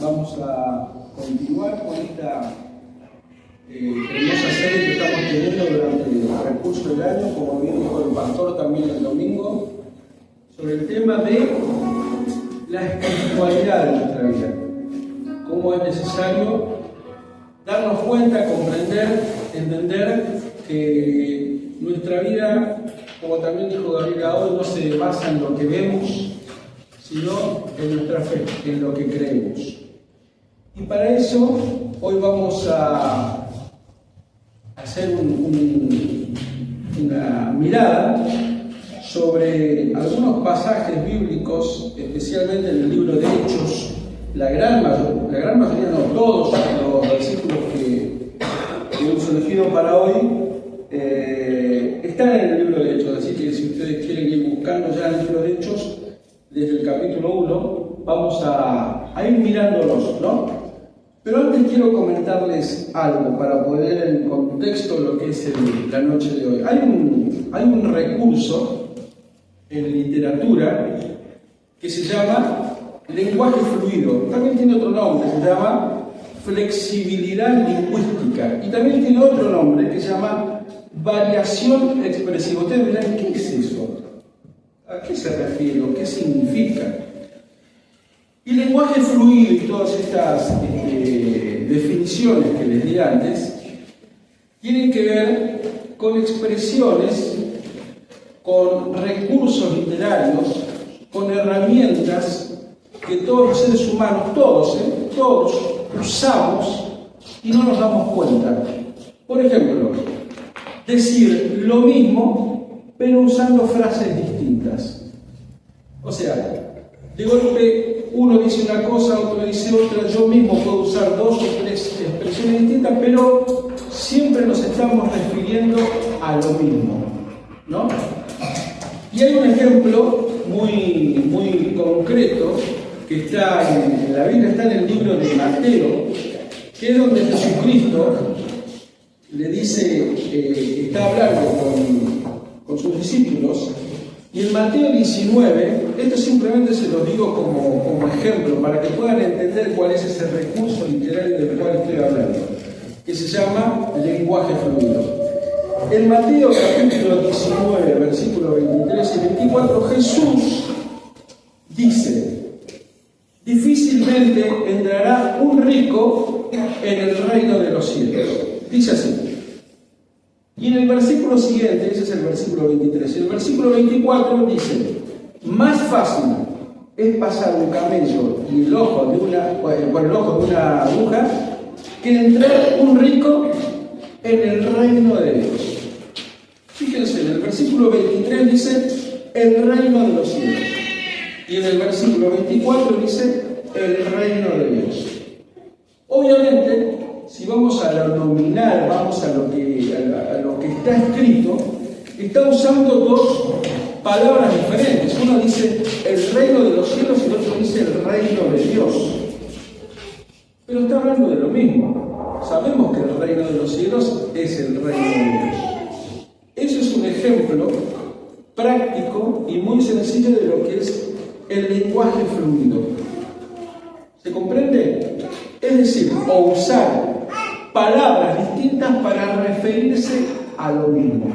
Vamos a continuar con esta hermosa serie que estamos teniendo durante el transcurso del año, como bien dijo el pastor también el domingo, sobre el tema de la espiritualidad de nuestra vida. Cómo es necesario darnos cuenta, comprender, entender que nuestra vida, como también dijo Gabriela hoy, no se basa en lo que vemos, sino en nuestra fe, en lo que creemos. Y para eso, hoy vamos a hacer una mirada sobre algunos pasajes bíblicos, especialmente en el libro de Hechos. La gran mayoría, no todos los versículos que hemos elegido para hoy están en el libro de Hechos, así que si ustedes quieren ir buscando ya el libro de Hechos, desde el capítulo 1, vamos a ir mirándolos, ¿no? Pero antes quiero comentarles algo para poner en contexto lo que es la noche de hoy. Hay un recurso en literatura que se llama lenguaje fluido. También tiene otro nombre, se llama flexibilidad lingüística. Y también tiene otro nombre que se llama variación expresiva. Ustedes dirán, ¿qué es eso? ¿A qué se refiere? ¿Qué significa? Y lenguaje fluido y todas estas definiciones que les di antes tienen que ver con expresiones, con recursos literarios, con herramientas que todos los seres humanos, todos usamos y no nos damos cuenta. Por ejemplo, decir lo mismo pero usando frases distintas. O sea, de golpe uno dice una cosa, otro dice otra, yo mismo puedo usar dos o tres expresiones distintas, pero siempre nos estamos refiriendo a lo mismo, ¿no? Y hay un ejemplo muy concreto que está en la Biblia, está en el libro de Mateo, que es donde Jesucristo le dice, está hablando con sus discípulos, y en Mateo 19, esto simplemente se los digo como ejemplo, para que puedan entender cuál es ese recurso literario del cual estoy hablando, que se llama lenguaje fluido. En Mateo capítulo 19, versículos 23 y 24, Jesús dice, difícilmente entrará un rico en el reino de los cielos. Dice así. Y en el versículo siguiente, ese es el versículo 23, el versículo 24 dice, más fácil es pasar un camello y por el ojo de una aguja que entrar un rico en el reino de Dios. Fíjense, en el versículo 23 dice, el reino de los cielos. Y en el versículo 24 dice, el reino de Dios. Obviamente, si vamos a lo nominal, vamos a lo que está escrito, está usando dos palabras diferentes. Uno dice el reino de los cielos y el otro dice el reino de Dios. Pero está hablando de lo mismo. Sabemos que el reino de los cielos es el reino de Dios. Eso es un ejemplo práctico y muy sencillo de lo que es el lenguaje fluido. ¿Se comprende? Es decir, o usar palabras distintas para referirse a lo mismo.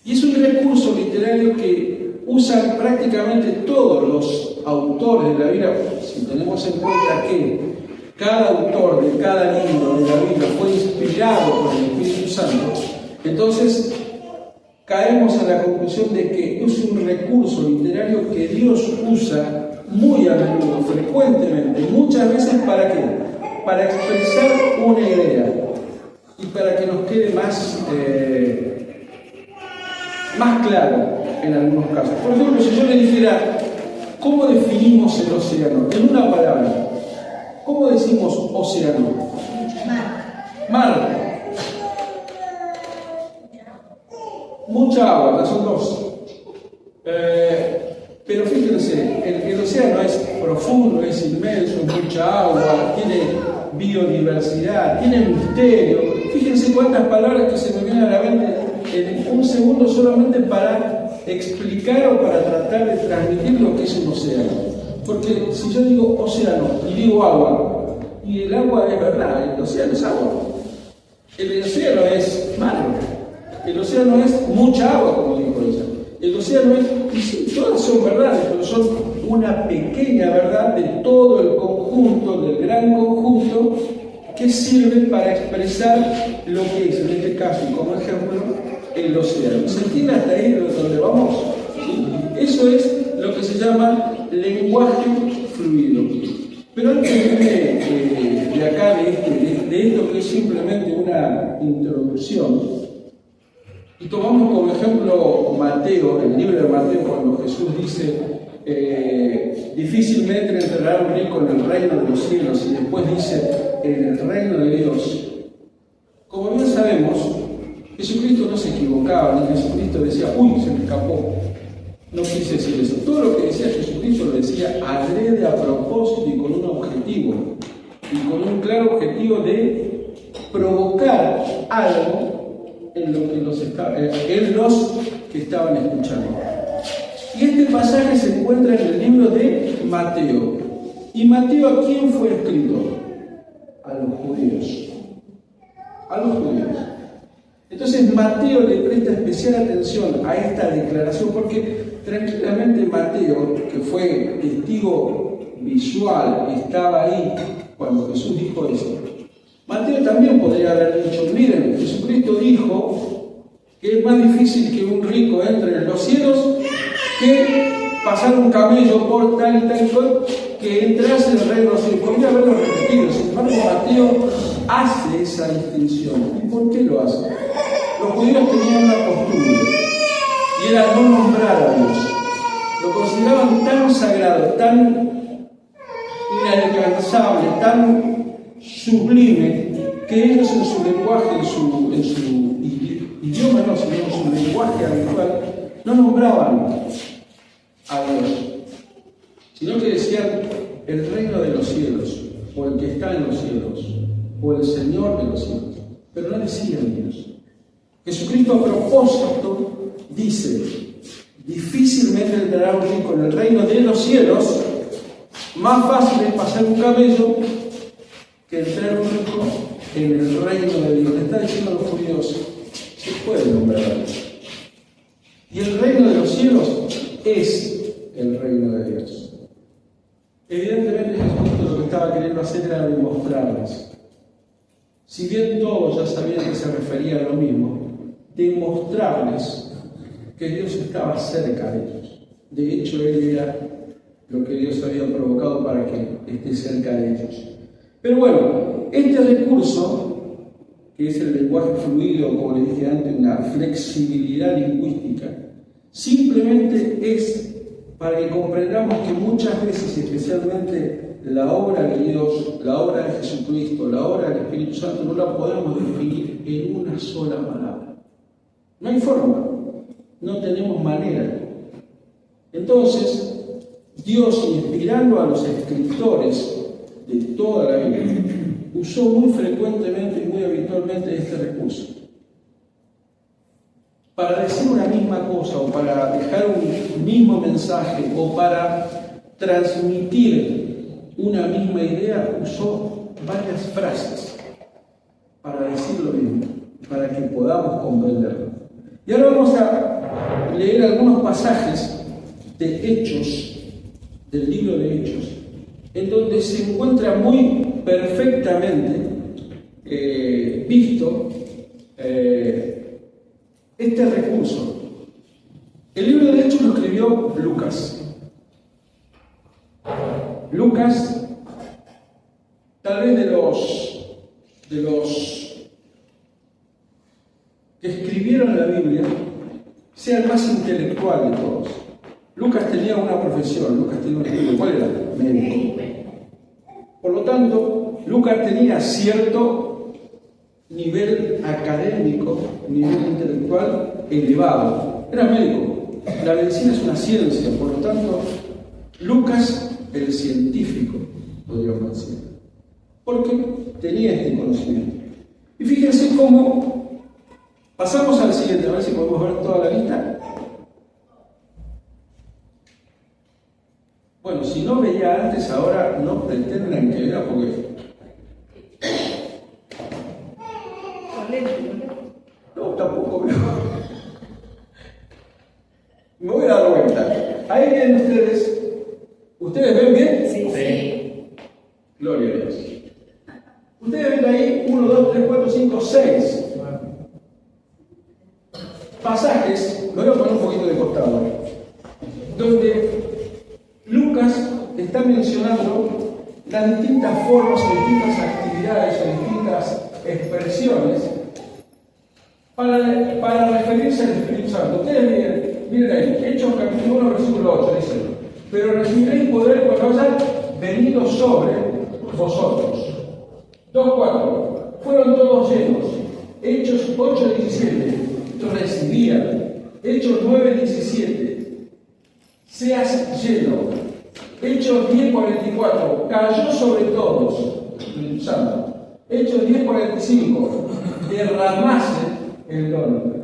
Y es un recurso literario que usan prácticamente todos los autores de la Biblia, si tenemos en cuenta que cada autor de cada libro de la Biblia fue inspirado por el Espíritu Santo, entonces caemos en la conclusión de que es un recurso literario que Dios usa muy a menudo, frecuentemente, muchas veces. ¿Para qué? Para expresar una idea y para que nos quede más claro en algunos casos. Por ejemplo, si yo le dijera, ¿cómo definimos el océano? En una palabra, ¿cómo decimos océano? Mar. Mucha agua, las son dos. Pero fíjense, el océano es profundo, es inmenso, es mucha agua, tiene biodiversidad, tiene misterio. Fíjense cuántas palabras que se me vienen a la mente en un segundo solamente para explicar o para tratar de transmitir lo que es un océano. Porque si yo digo océano y digo agua, y el agua es verdad, el océano es agua. El océano es mar, el océano es mucha agua, como dijo ella. El océano es, y sí, todas son verdades, pero son una pequeña verdad de todo el conjunto, del gran conjunto, que sirve para expresar lo que es, en este caso, como ejemplo, el océano. ¿Se entiende hasta ahí donde vamos? ¿Sí? Eso es lo que se llama lenguaje fluido. Pero antes de acá, de esto que es simplemente una introducción, y tomamos como ejemplo Mateo, el libro de Mateo, cuando Jesús dice difícilmente entrará un rico en el reino de los cielos, y después dice en el reino de Dios. Como bien sabemos, Jesucristo no se equivocaba, ni Jesucristo decía, uy, se me escapó. No quise decir eso. Todo lo que decía Jesucristo lo decía adrede, a propósito y con un objetivo, y con un claro objetivo de provocar algo en los que estaban escuchando. Y este pasaje se encuentra en el libro de Mateo. ¿Y Mateo a quién fue escrito? A los judíos. A los judíos. Entonces Mateo le presta especial atención a esta declaración porque tranquilamente Mateo, que fue testigo visual, estaba ahí cuando Jesús dijo eso. Mateo también podría haber dicho, miren, Jesucristo dijo que es más difícil que un rico entre en los cielos que pasar un camello por tal y tal cosa, que entrase en el reino de los cielos. Podría haberlo repetido, sin embargo Mateo hace esa distinción. ¿Y por qué lo hace? Los judíos tenían una costumbre, y era no nombrar a Dios. Lo consideraban tan sagrado, tan inalcanzable, tan sublime, que ellos en su lenguaje, en su idioma, no, sino en su lenguaje habitual, no nombraban a Dios, sino que decían el reino de los cielos, o el que está en los cielos, o el Señor de los cielos, pero no decían Dios. Jesucristo a propósito dice, difícilmente entrará un rico en el reino de los cielos, más fácil es pasar un camello que entrar un rico en el reino de Dios. Le está diciendo a los judíos, se puede nombrar a Dios. Y el reino de los cielos es el reino de Dios. Evidentemente Jesucristo lo que estaba queriendo hacer era demostrarles. Si bien todos ya sabían que se refería a lo mismo, demostrarles que Dios estaba cerca de ellos. De hecho, Él era lo que Dios había provocado para que esté cerca de ellos. Pero bueno, este recurso, que es el lenguaje fluido, como le dije antes, una flexibilidad lingüística, simplemente es para que comprendamos que muchas veces, especialmente la obra de Dios, la obra de Jesucristo, la obra del Espíritu Santo, no la podemos definir en una sola palabra. No hay forma, no tenemos manera. Entonces, Dios, inspirando a los escritores de toda la Biblia, usó muy frecuentemente y muy habitualmente este recurso. Para decir una misma cosa, o para dejar un mismo mensaje, o para transmitir una misma idea, usó varias frases para decir lo mismo, para que podamos comprenderlo. Y ahora vamos a leer algunos pasajes de Hechos, del libro de Hechos, en donde se encuentra muy perfectamente visto este recurso. El libro de Hechos lo escribió Lucas. Lucas, tal vez de los que escribieron la Biblia, sea el más intelectual de todos. Lucas tenía una profesión, Lucas tenía un estudio. ¿Cuál era? Médico. Por lo tanto, Lucas tenía cierto nivel académico, nivel intelectual elevado. Era médico. La medicina es una ciencia, por lo tanto, Lucas, el científico, podríamos decir, porque tenía este conocimiento. Y fíjense cómo pasamos al siguiente, a ver si podemos ver toda la lista. Bueno, si no veía antes, ahora no pretendan que vea porque... No, tampoco veo. Me voy a dar vuelta. Ahí ven ustedes. ¿Ustedes ven bien? Sí. Gloria a Dios. Ustedes ven ahí 1, 2, 3, 4, 5, 6 pasajes, lo voy a poner un poquito de costado, donde Lucas está mencionando las distintas formas o distintas actividades o distintas expresiones para referirse al Espíritu Santo. Ustedes miren ahí, Hechos capítulo 1, versículo 8, dice: pero recibiréis poder cuando haya venido sobre vosotros. 2:4, fueron todos llenos. Hechos 8:17, recibían. Hechos 9:17, seas lleno. Hechos 10:44, cayó sobre todos, Espíritu Santo. Hechos 10:45, derramase el don.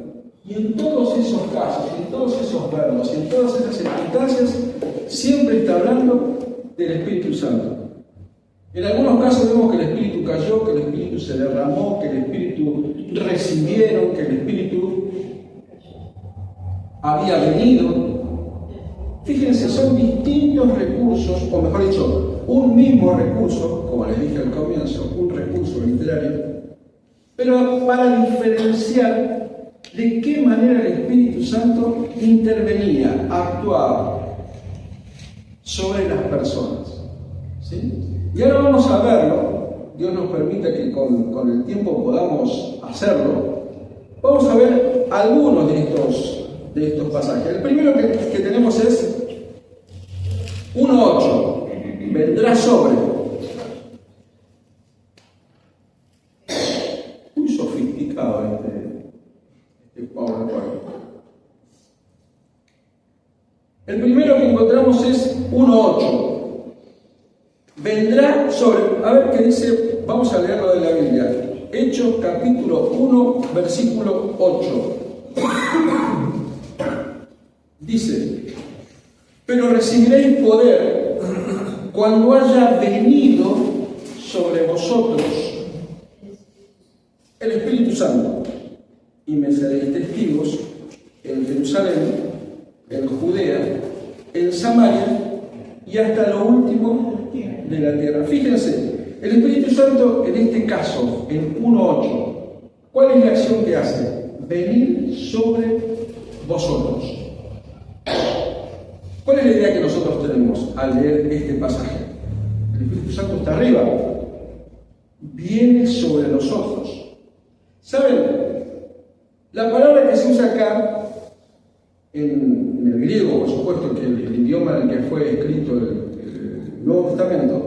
Y en todos esos casos, en todos esos verbos, en todas esas circunstancias, siempre está hablando del Espíritu Santo. En algunos casos vemos que el Espíritu cayó, que el Espíritu se derramó, que el Espíritu recibieron, que el Espíritu había venido. Fíjense, son distintos recursos, o mejor dicho, un mismo recurso, como les dije al comienzo, un recurso literario, pero para diferenciar de qué manera el Espíritu Santo intervenía, actuaba sobre las personas. ¿Sí? Y ahora vamos a verlo, Dios nos permite que con el tiempo podamos hacerlo. Vamos a ver algunos de estos pasajes. El primero que tenemos es 1:8, vendrá sobre. Muy sofisticado este PowerPoint. El primero que encontramos es 1:8. Vendrá sobre. A ver qué dice, vamos a leerlo de la Biblia. Hechos capítulo 1, versículo 8. Dice: pero recibiréis poder cuando haya venido sobre vosotros el Espíritu Santo, y me seréis testigos en Jerusalén, en Judea, en Samaria y hasta lo último de la tierra. Fíjense, el Espíritu Santo en este caso, en 1:8, ¿cuál es la acción que hace? Venir sobre vosotros. ¿Cuál es la idea que nosotros tenemos al leer este pasaje? El Espíritu Santo está arriba, viene sobre nosotros. ¿Saben? La palabra que se usa acá, en el griego, por supuesto, que el idioma en el que fue escrito el Nuevo Testamento,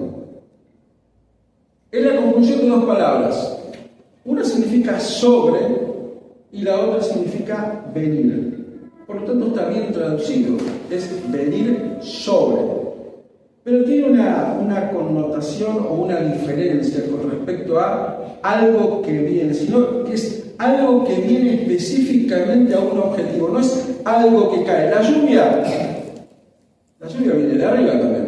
es la conjunción de dos palabras. Una significa sobre y la otra significa venir. Por lo tanto, está bien traducido, es venir sobre. Pero tiene una connotación o una diferencia con respecto a algo que viene, sino que es algo que viene específicamente a un objetivo, no es algo que cae. La lluvia viene de arriba también.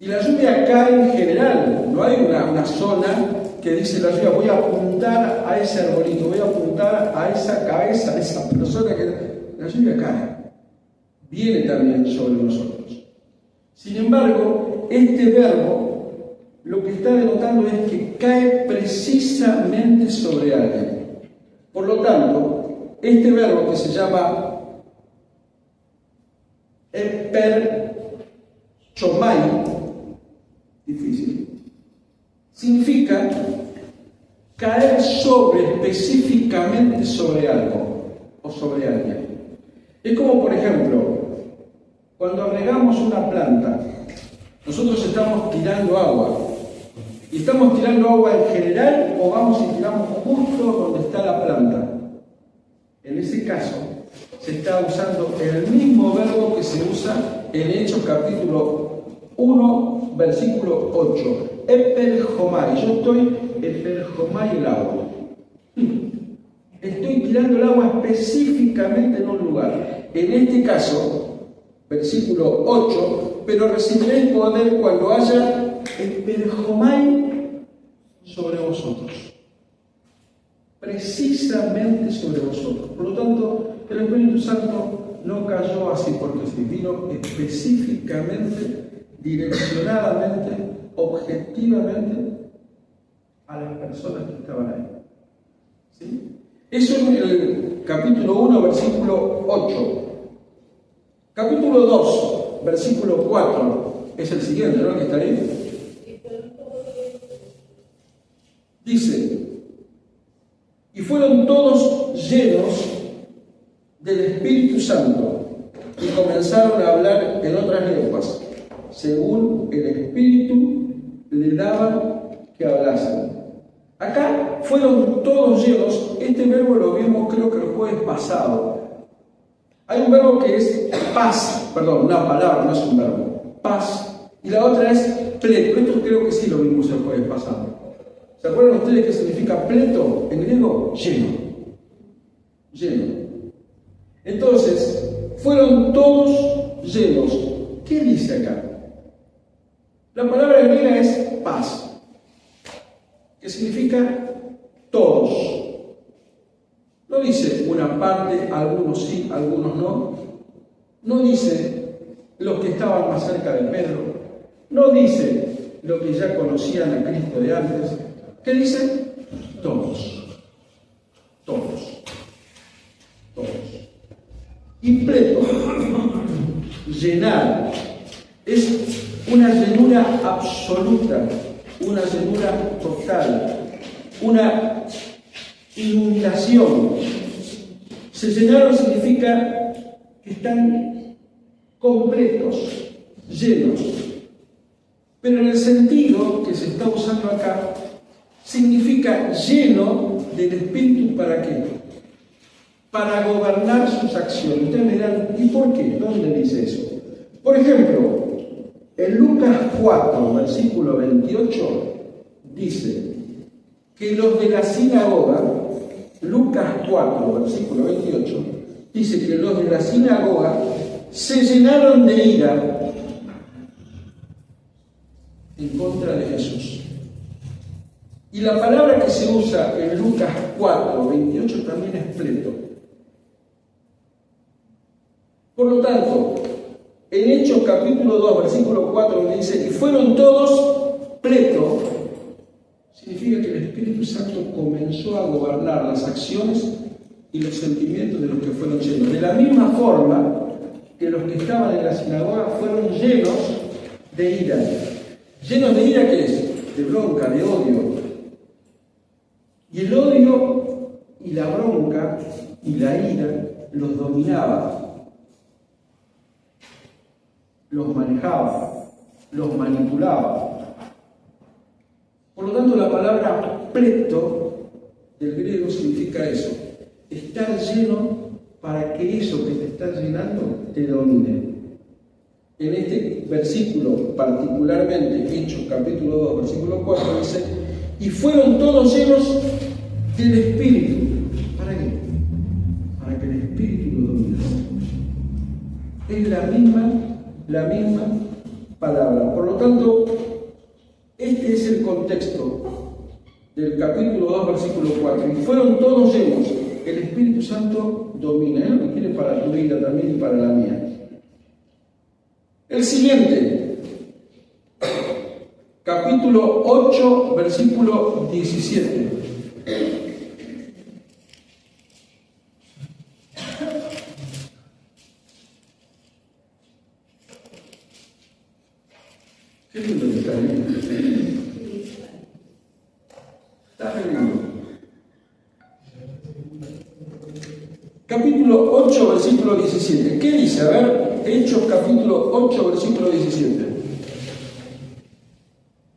Y la lluvia cae en general, no hay una zona que dice la lluvia, voy a apuntar a ese arbolito, voy a apuntar a esa cabeza de esa persona que... La lluvia cae, viene también sobre nosotros. Sin embargo, este verbo lo que está denotando es que cae precisamente sobre alguien. Por lo tanto, este verbo que se llama eperchomai, difícil, significa caer específicamente sobre algo o sobre alguien. Es como, por ejemplo, cuando regamos una planta, nosotros estamos tirando agua. ¿Y estamos tirando agua en general o vamos y tiramos justo donde está la planta? En ese caso, se está usando el mismo verbo que se usa en Hechos capítulo 1, versículo 8. Eperjomai. Yo estoy eperjomai el agua. Estoy tirando el agua específicamente en un lugar. En este caso, versículo 8, pero recibiréis poder cuando haya eperjomai sobre vosotros. Precisamente sobre vosotros. Por lo tanto, el Espíritu Santo no cayó así porque sí, vino específicamente, direccionadamente, objetivamente a las personas que estaban ahí. ¿Sí? Eso en el capítulo 1, versículo 8. Capítulo 2, versículo 4, es el siguiente, ¿no? Que está ahí. Dice: y fueron todos llenos del Espíritu Santo y comenzaron a hablar en otras lenguas, según el Espíritu le daba que hablasen. Acá fueron todos llenos. Este verbo lo vimos creo que el jueves pasado. Hay un verbo que es paz, perdón, una palabra, no es un verbo, paz, y la otra es pleto. Esto creo que sí lo vimos el jueves pasado. ¿Se acuerdan ustedes qué significa pleto en griego? Lleno. Lleno. Entonces, fueron todos llenos. ¿Qué dice acá? La palabra griega es paz, que significa todos. No dice una parte, algunos sí, algunos no. No dice los que estaban más cerca de Pedro. No dice los que ya conocían a Cristo de antes. ¿Qué dice? Todos. Todos. Todos. Y pleto, llenar, es una llenura absoluta, una llenura total, una inundación. Se llenaron significa que están completos, llenos. Pero en el sentido que se está usando acá, significa lleno del Espíritu. ¿Para qué? Para gobernar sus acciones. Ustedes me dirán, ¿y por qué? ¿Dónde dice eso? Por ejemplo, en Lucas 4, versículo 28, dice que los de la sinagoga, Lucas 4, versículo 28, dice que los de la sinagoga se llenaron de ira en contra de Jesús. Y la palabra que se usa en Lucas 4, 28 también es pleto. Por lo tanto, en Hechos capítulo 2, versículo 4, donde dice, y fueron todos pleto, significa que el Espíritu Santo comenzó a gobernar las acciones y los sentimientos de los que fueron llenos. De la misma forma que los que estaban en la sinagoga fueron llenos de ira. ¿Llenos de ira qué es? De bronca, de odio. Y el odio y la bronca y la ira los dominaba, los manejaba, los manipulaba. Por lo tanto, la palabra pleto del griego significa eso, estar lleno para que eso que te está llenando te domine. En este versículo, particularmente, Hechos capítulo 2, versículo 4, dice, y fueron todos llenos del Espíritu. ¿Para qué? Para que el Espíritu lo dominase. Es la misma palabra. Por lo tanto, este es el contexto del capítulo 2, versículo 4. Y fueron todos llenos. El Espíritu Santo domina. Es lo que quiere para tu vida también y para la mía. El siguiente, capítulo 8, versículo 17. Qué lindo que está ahí. Está lindo. Capítulo 8, versículo 17. ¿Qué dice? A ver, Hechos capítulo 8, versículo 17.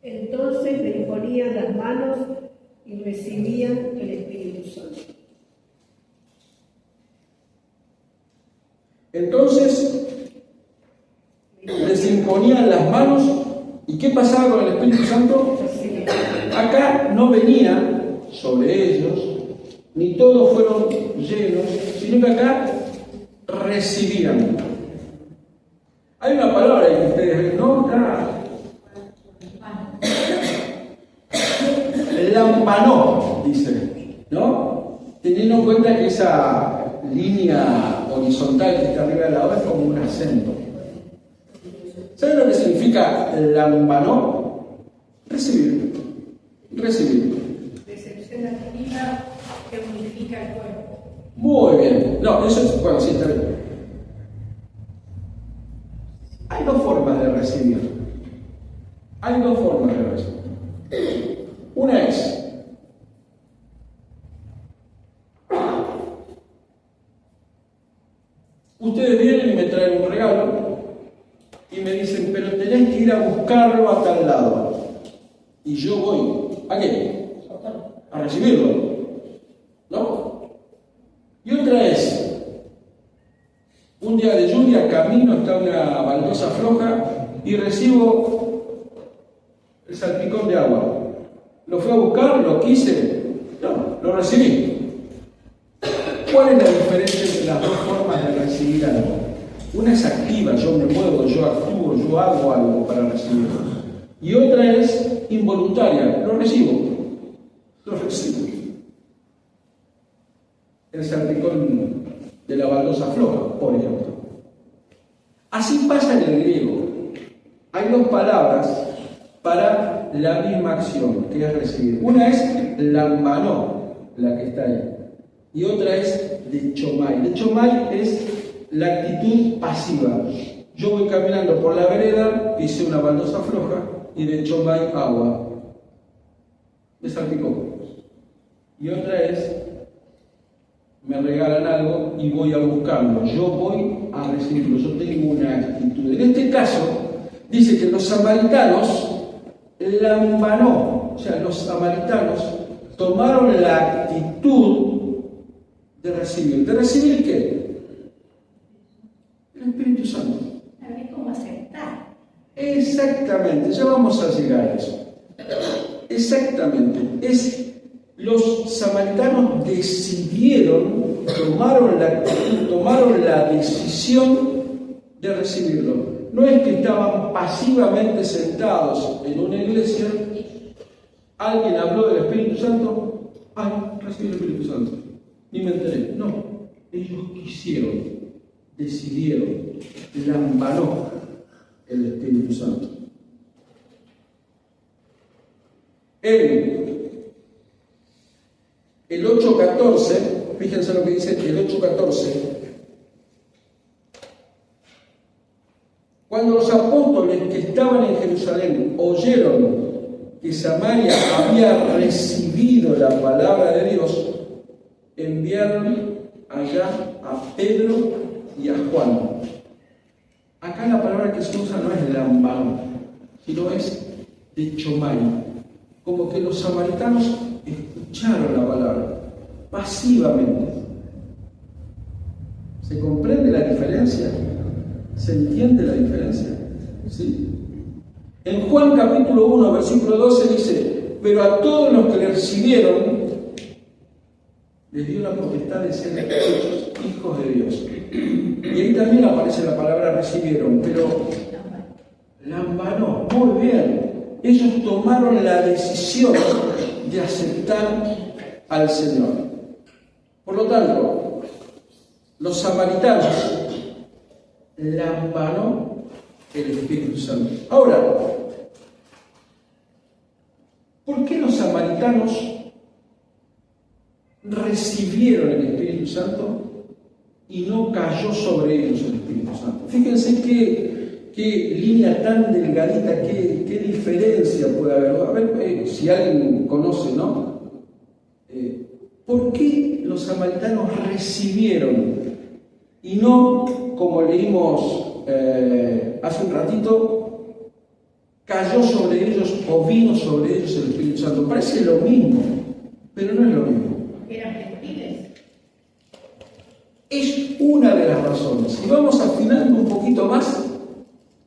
Entonces les ponían las manos y recibían el Espíritu Santo. imponían las manos. ¿Y qué pasaba con el Espíritu Santo? Acá no venía sobre ellos, ni todos fueron llenos, sino que acá recibían. Hay una palabra que ustedes ven, ¿no? Lampanó, dice, ¿no? Teniendo en cuenta que esa línea horizontal que está arriba de la hoja es como un acento. ¿Saben lo que significa lampanó? Recibir. Recibir. Recepción activa que unifica el cuerpo. Muy bien. No, eso es, bueno, sí, está bien. Hay dos formas de recibir. Una es ustedes vienen y me traen un regalo y me dicen, pero tenés que ir a buscarlo a tal lado. Y yo voy. ¿A qué? A recibirlo. ¿No? Y otra es, un día de lluvia, camino, está una baldosa floja y recibo el salpicón de agua. ¿Lo fui a buscar? ¿Lo quise? No, lo recibí. ¿Cuál es la diferencia entre las dos formas de recibir algo? Una es activa, yo me muevo, yo actúo, yo hago algo para recibirlo. Y otra es involuntaria, lo recibo. El salpicón de la baldosa floja, por ejemplo. Así pasa en el griego. Hay dos palabras para la misma acción, que es recibir. Una es lambanó, la que está ahí. Y otra es dechomai. Dechomai es la actitud pasiva. Yo voy caminando por la vereda, pisé una baldosa floja y dechomai agua. Me salpicó. Y otra es, me regalan algo y voy a buscarlo. Yo voy a recibirlo. Yo tengo una actitud. En este caso, dice que los samaritanos lambanó. O sea, los samaritanos tomaron la actitud de recibir. ¿De recibir qué? El Espíritu Santo. Es como aceptar. Exactamente, ya vamos a llegar a eso. Exactamente. Los samaritanos decidieron, tomaron la actitud, tomaron la decisión de recibirlo. No es que estaban pasivamente sentados en una iglesia, alguien habló del Espíritu Santo, ay, recibí el Espíritu Santo. Ni me enteré. No, ellos quisieron, decidieron, lambanó el Espíritu Santo. El 8:14, fíjense lo que dice el 8:14. Cuando los apóstoles que estaban en Jerusalén oyeron que Samaria había recibido la palabra de Dios, enviaron allá a Pedro y a Juan. Acá la palabra que se usa no es lambanó, sino es dechomai. Como que los samaritanos escucharon la palabra pasivamente. ¿Se comprende la diferencia? ¿Se entiende la diferencia? ¿Sí? En Juan capítulo 1, versículo 12 dice, pero a todos los que le recibieron, les dio la potestad de ser hechos hijos de Dios. Y ahí también aparece la palabra recibieron, pero lambanó, muy bien. Ellos tomaron la decisión de aceptar al Señor. Por lo tanto, los samaritanos lambanó el Espíritu Santo. Ahora, ¿por qué los samaritanos recibieron el Espíritu Santo y no cayó sobre ellos el Espíritu Santo? Fíjense qué línea tan delgadita, qué diferencia puede haber. A ver si alguien conoce, ¿no? ¿Por qué los samaritanos recibieron y no, como leímos hace un ratito, cayó sobre ellos o vino sobre ellos el Espíritu Santo? Parece lo mismo, pero no es lo mismo. Eran gentiles. Es una de las razones. Si vamos afinando un poquito más,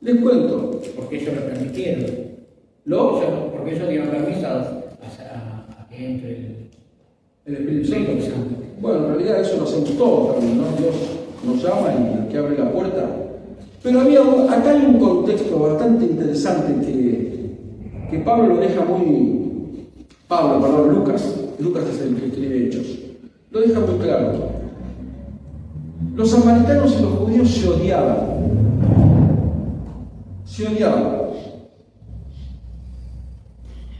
les cuento. porque ellos lo permitieron. Porque ellos dieron permiso a que entre el Espíritu Santo. Bueno, en realidad eso lo hacemos todos también, ¿no? Dios nos llama y el que abre la puerta. Pero acá hay un contexto bastante interesante que Pablo lo deja Lucas es el que escribe Hechos, lo deja muy claro. Los samaritanos y los judíos se odiaban.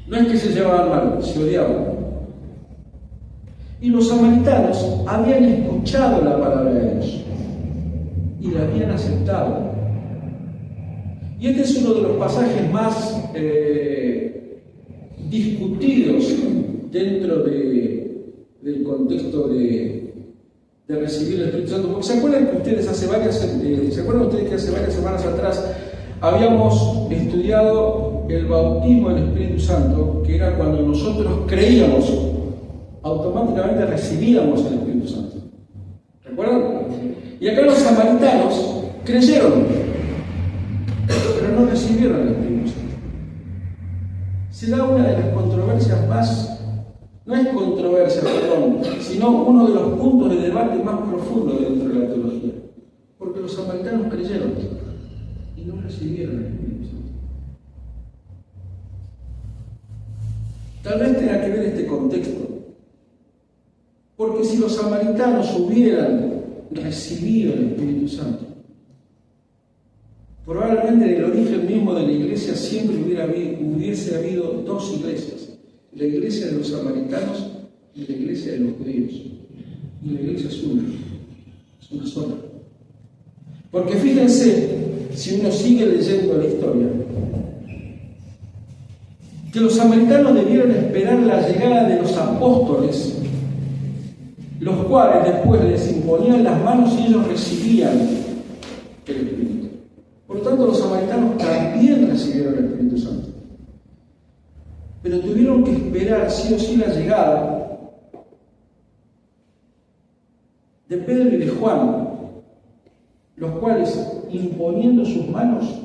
No es que se llevaban mal, se odiaban. Y los samaritanos habían escuchado la palabra de Dios y la habían aceptado. Y este es uno de los pasajes más discutidos dentro del contexto de recibir el Espíritu Santo. Porque ¿se acuerdan ustedes que hace varias semanas atrás habíamos estudiado el bautismo del Espíritu Santo, que era cuando nosotros creíamos, automáticamente recibíamos el Espíritu Santo? ¿Recuerdan? Y acá los samaritanos creyeron, pero no recibieron el Espíritu Santo. Se da una de las controversias más, no es controversia, sino uno de los puntos de debate más profundos dentro de la teología. Porque los samaritanos creyeron y no recibieron el Espíritu Santo. Tal vez tenga que ver este contexto. Porque si los samaritanos hubieran recibido el Espíritu Santo, probablemente en el origen mismo de la iglesia siempre hubiese habido dos iglesias: la iglesia de los samaritanos y la iglesia de los judíos. Y la iglesia es una sola. Porque fíjense, si uno sigue leyendo la historia, que los samaritanos debieron esperar la llegada de los apóstoles, los cuales después les imponían las manos y ellos recibían el Espíritu. Por lo tanto, los samaritanos también recibieron el Espíritu Santo. Pero tuvieron que esperar sí o sí la llegada de Pedro y de Juan, los cuales, imponiendo sus manos,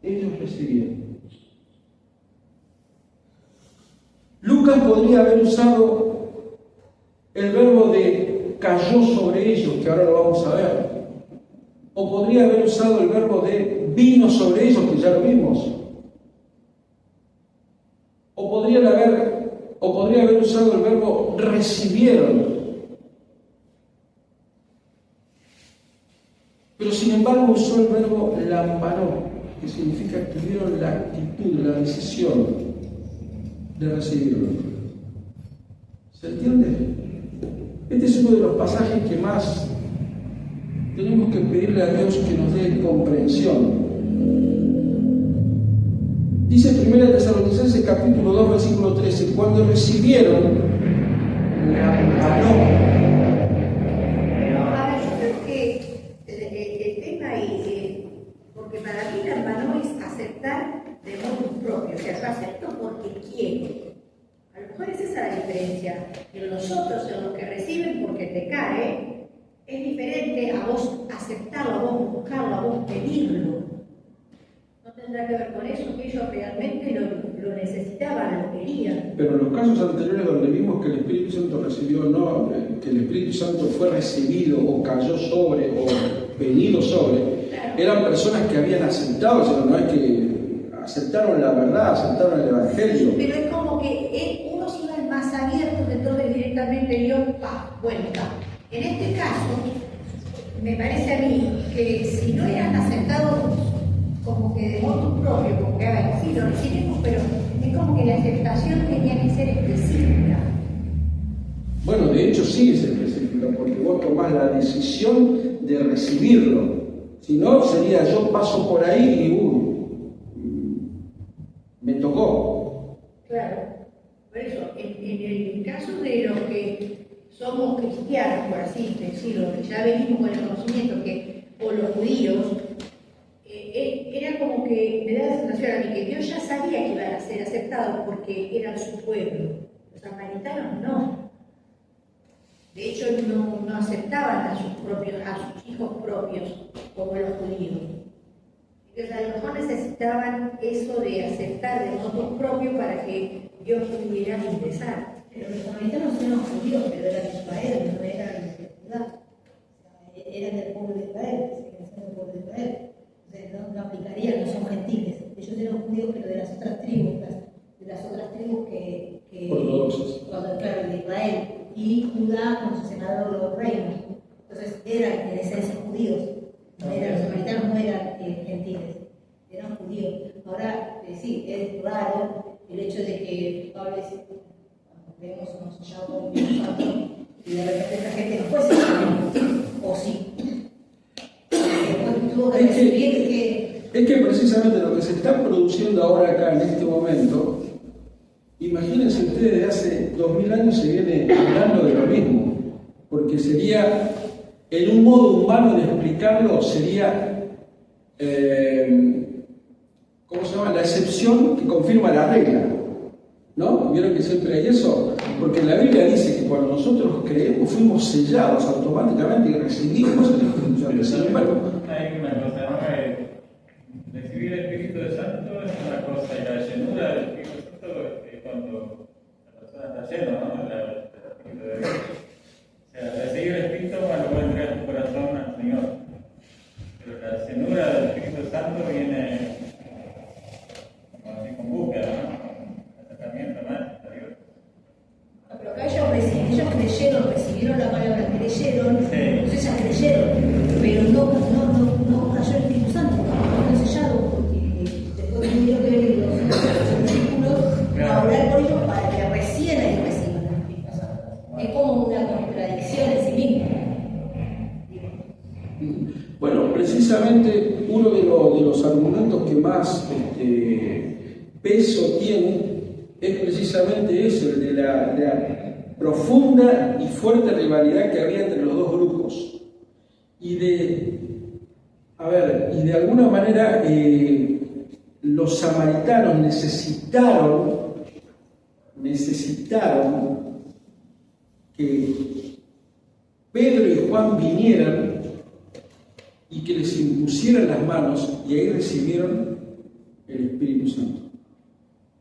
ellos recibían. Lucas podría haber usado el verbo de cayó sobre ellos, que ahora lo vamos a ver. O podría haber usado el verbo de vino sobre ellos, que ya lo vimos. O podría haber usado el verbo recibieron. Pero sin embargo usó el verbo lamparó, que significa que tuvieron la actitud, la decisión de recibirlo. ¿Se entiende? Este es uno de los pasajes que más tenemos que pedirle a Dios que nos dé comprensión. Dice 1 Tesalonicenses capítulo 2, versículo 13, cuando recibieron lamparó. Pero a ver, yo creo que el tema ahí, porque para mí la mano es aceptar de modo propio, o sea, yo acepto porque quiero. A lo mejor es esa la diferencia, pero nosotros en los que reciben porque te cae, es diferente a vos aceptarlo, a vos buscarlo, a vos pedirlo. No tendrá que ver con eso, que ellos realmente lo necesitaban, lo querían. Pero en los casos anteriores donde vimos que el Espíritu Santo recibió, no, que el Espíritu Santo fue recibido o cayó sobre o venido sobre, claro, eran personas que habían aceptado, o sea, no es que aceptaron la verdad, aceptaron el Evangelio. Sí, pero es como que uno se iba más abierto, entonces directamente Dios, bueno, está. En este caso, me parece a mí que si no eran aceptados como que de modo propio, como que a ver, sí lo recibimos, pero es como que la aceptación tenía que ser específica. Bueno, de hecho sí es específica, porque vos tomás la decisión de recibirlo. Si no, sería yo paso por ahí y me tocó. Claro, por eso, en el caso de los que somos cristianos, por así decirlo, que ya venimos con el conocimiento que, o los judíos, era como que me da la sensación a mí que Dios ya sabía que iban a ser aceptados porque eran su pueblo. Los samaritanos no. De hecho, no aceptaban a sus hijos propios como los judíos. Entonces, a lo mejor necesitaban eso de aceptar de modo propio para que Dios pudiera ingresar. Pero los samaritanos eran judíos, pero eran de Israel, no eran de Judá. Eran del pueblo de Israel, siguen siendo del pueblo de Israel. Entonces no aplicarían, no son gentiles. Ellos eran judíos, pero de las otras tribus, de las otras tribus que ortodoxos. Claro, de Israel. Y Judá, cuando se separaron los reinos. Entonces eran en esencia judíos. No eran, los samaritanos no eran gentiles, eran judíos. Ahora, sí, es raro el hecho de que Pablo dice, cuando vemos unos sellados con el Espíritu Santo, y de repente esta gente no fue sellada, o sí. Después tuvo que recibir que... Es que precisamente lo que se está produciendo ahora acá en este momento, imagínense ustedes, de hace 2000 años se viene hablando de lo mismo, porque sería, en un modo humano de explicarlo, sería, ¿cómo se llama? La excepción que confirma la regla, ¿no? ¿Vieron que siempre hay eso? Porque la Biblia dice que cuando nosotros creemos, fuimos sellados automáticamente y recibimos el Espíritu Santo. Sin embargo, hay una cosa, ¿no? Recibir el Espíritu Santo es una cosa, y la llenura del Espíritu Santo es cuando la persona está llena, ¿no? del Espíritu de Dios. O sea, recibir el Espíritu cuando puede entrar en tu corazón al Señor. Pero la llenura del Espíritu Santo viene como así con búsqueda, ¿no? Con acercamiento más a Dios. Pero acá ellos creyeron, recibieron la palabra, creyeron, Sí. entonces ya creyeron, pero no cayó el Espíritu Santo, no fue sellado, porque después tuvieron que venir los discípulos a orar por ellos para que recién ahí reciban el Espíritu Santo. Es como una contradicción en sí misma. bueno, precisamente uno de los argumentos que más peso tiene es precisamente eso, el de la profunda y fuerte rivalidad que había entre los dos grupos. Y de alguna manera los samaritanos necesitaron que Pedro y Juan vinieran y que les impusieran las manos, y ahí recibieron el Espíritu Santo.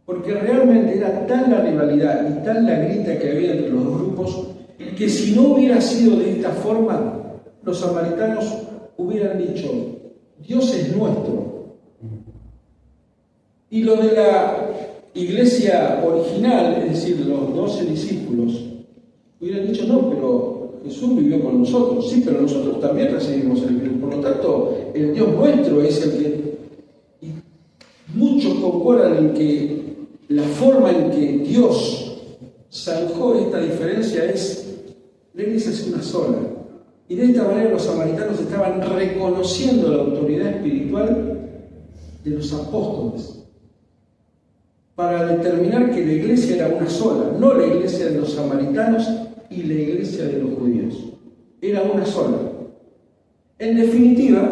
Porque realmente era tal la rivalidad y tal la grita que había entre los dos grupos, que si no hubiera sido de esta forma, los samaritanos hubieran dicho, Dios es nuestro. Y los de la iglesia original, es decir, los 12 discípulos, hubieran dicho, no, pero Jesús vivió con nosotros, sí, pero nosotros también recibimos el Espíritu. Por lo tanto, el Dios nuestro es el que... Y muchos concuerdan en que la forma en que Dios zanjó esta diferencia es, la iglesia es una sola. Y de esta manera los samaritanos estaban reconociendo la autoridad espiritual de los apóstoles para determinar que la iglesia era una sola, no la iglesia de los samaritanos y la iglesia de los judíos. Era una sola. En definitiva,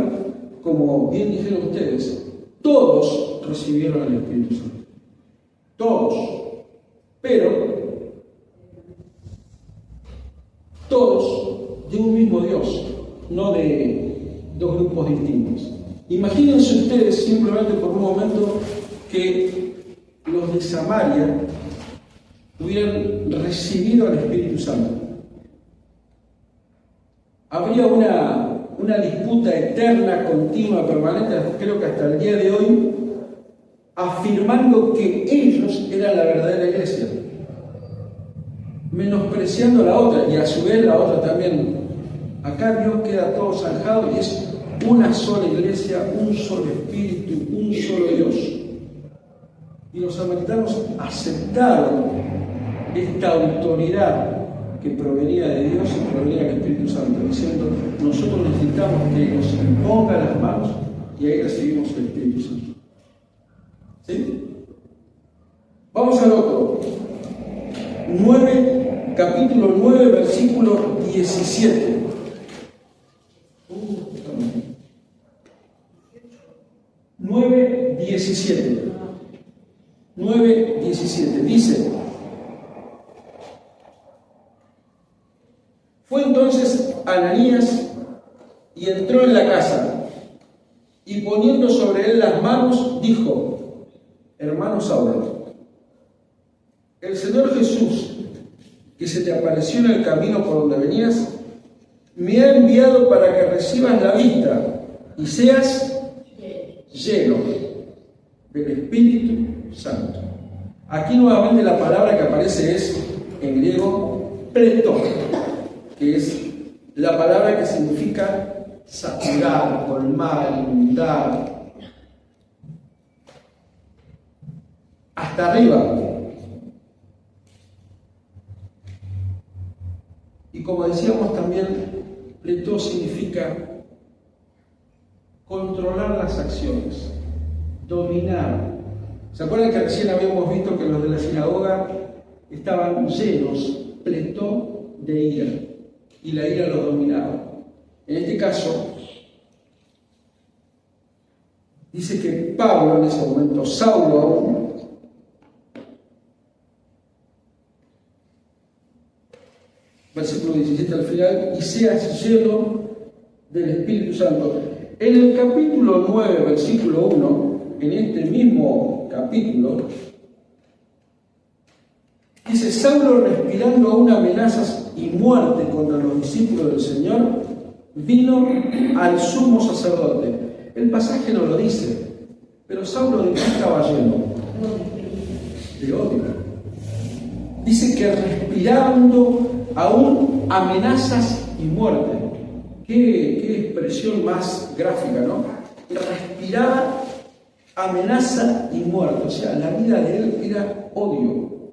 como bien dijeron ustedes, todos recibieron el Espíritu Santo. Todos. Pero todos de un mismo Dios, no de dos grupos distintos. Imagínense ustedes simplemente por un momento que los de Samaria hubieran recibido al Espíritu Santo. Habría una disputa eterna, continua, permanente, creo que hasta el día de hoy, afirmando que ellos eran la verdadera iglesia, menospreciando la otra, y a su vez la otra también. Acá Dios queda todo zanjado y es una sola iglesia, un solo espíritu, un solo Dios. Y los samaritanos aceptaron esta autoridad que provenía de Dios y provenía del Espíritu Santo, diciendo, nosotros necesitamos que nos imponga las manos, y ahí recibimos el Espíritu Santo. ¿Sí? Vamos al otro. Capítulo 9, versículo 17. 9:17. 9:17. Dice: fue entonces Ananías y entró en la casa, y poniendo sobre él las manos, dijo: hermano Saulo, el Señor Jesús, que se te apareció en el camino por donde venías, me ha enviado para que recibas la vista y seas lleno del Espíritu Santo. Aquí nuevamente la palabra que aparece es, en griego, pleto, que es la palabra que significa saturar, colmar, inundar, hasta arriba. Y como decíamos también, pleto significa controlar las acciones, dominar. ¿Se acuerdan que recién habíamos visto que los de la sinagoga estaban llenos, pletó de ira, y la ira los dominaba? En este caso, dice que Pablo en ese momento, Saulo aún, versículo 17 al final, y seas lleno del Espíritu Santo. En el capítulo 9, versículo 1, en este mismo capítulo, dice: Saulo, respirando aún amenazas y muerte contra los discípulos del Señor, vino al sumo sacerdote. El pasaje no lo dice, pero Saulo, ¿de qué estaba lleno? De odio. Dice que respirando aún amenazas y muerte. Qué expresión más gráfica, ¿no? Respiraba amenaza y muerte. O sea, la vida de él era odio.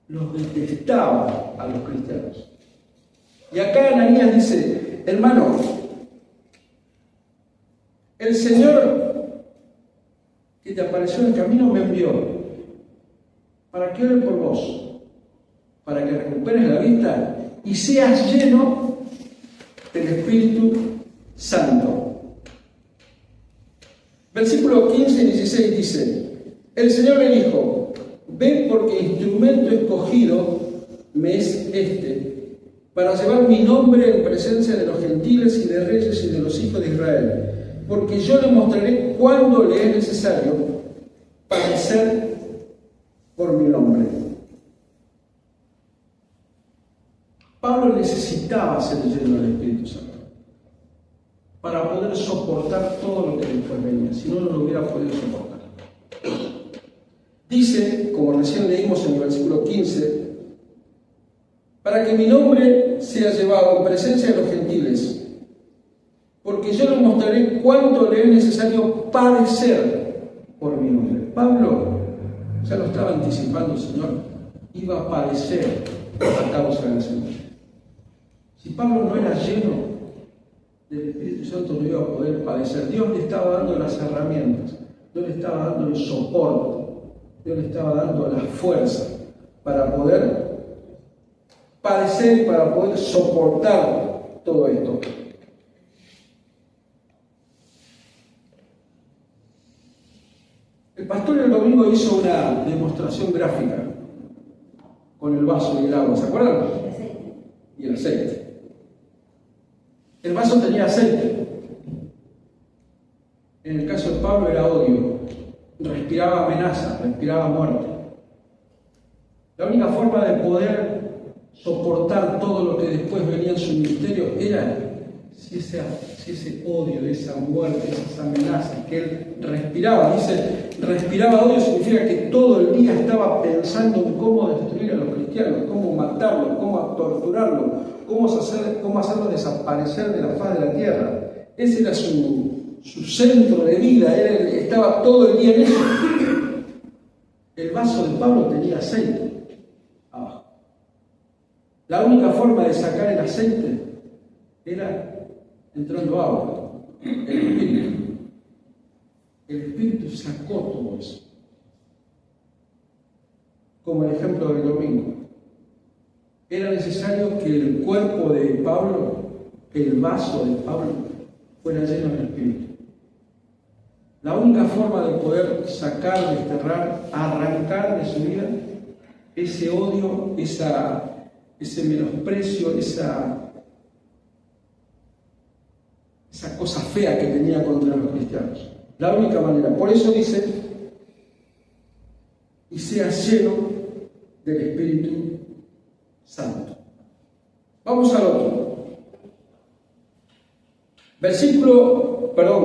Los detestaba a los cristianos. Y acá Ananías dice: hermano, el Señor que te apareció en el camino me envió para que ore por vos, para que recuperes la vista y seas lleno del Espíritu Santo. Versículo 15 y 16 dice: el Señor le dijo: ven, porque instrumento escogido me es este, para llevar mi nombre en presencia de los gentiles y de reyes y de los hijos de Israel, porque yo le mostraré cuándo le es necesario padecer por mi nombre. Pablo necesitaba ser lleno del Espíritu Santo para poder soportar todo lo que después venía, si no, no lo hubiera podido soportar. Dice, como recién leímos en el versículo 15, para que mi nombre sea llevado en presencia de los gentiles, porque yo le mostraré cuánto le es necesario padecer por mi nombre. Pablo ya lo estaba anticipando el Señor, iba a padecer a causa del Señor. Si Pablo no era lleno del Espíritu Santo, no iba a poder padecer. Dios le estaba dando las herramientas, Dios le estaba dando el soporte, Dios le estaba dando la fuerza para poder padecer y para poder soportar todo esto. El pastor el domingo hizo una demostración gráfica con el vaso y el agua, ¿se acuerdan? Y el aceite. El vaso tenía aceite. En el caso de Pablo era odio. Respiraba amenaza, respiraba muerte. La única forma de poder soportar todo lo que después venía en su ministerio era si ese odio, esa muerte, esas amenazas que él respiraba. Dice, respiraba odio significa que todo el día estaba pensando en cómo destruir a los cristianos, cómo matarlos, cómo torturarlos, cómo hacerlos desaparecer de la faz de la tierra. Ese era su centro de vida, él estaba todo el día en eso. El vaso de Pablo tenía aceite abajo. La única forma de sacar el aceite era entrando agua, el Espíritu. El Espíritu sacó todo eso. Como el ejemplo del domingo. Era necesario que el cuerpo de Pablo, el vaso de Pablo, fuera lleno del Espíritu. La única forma de poder sacar, desterrar, arrancar de su vida ese odio, ese menosprecio, esa esa cosa fea que tenía contra los cristianos. La única manera. Por eso dice, y sea lleno del Espíritu Santo. Vamos al otro.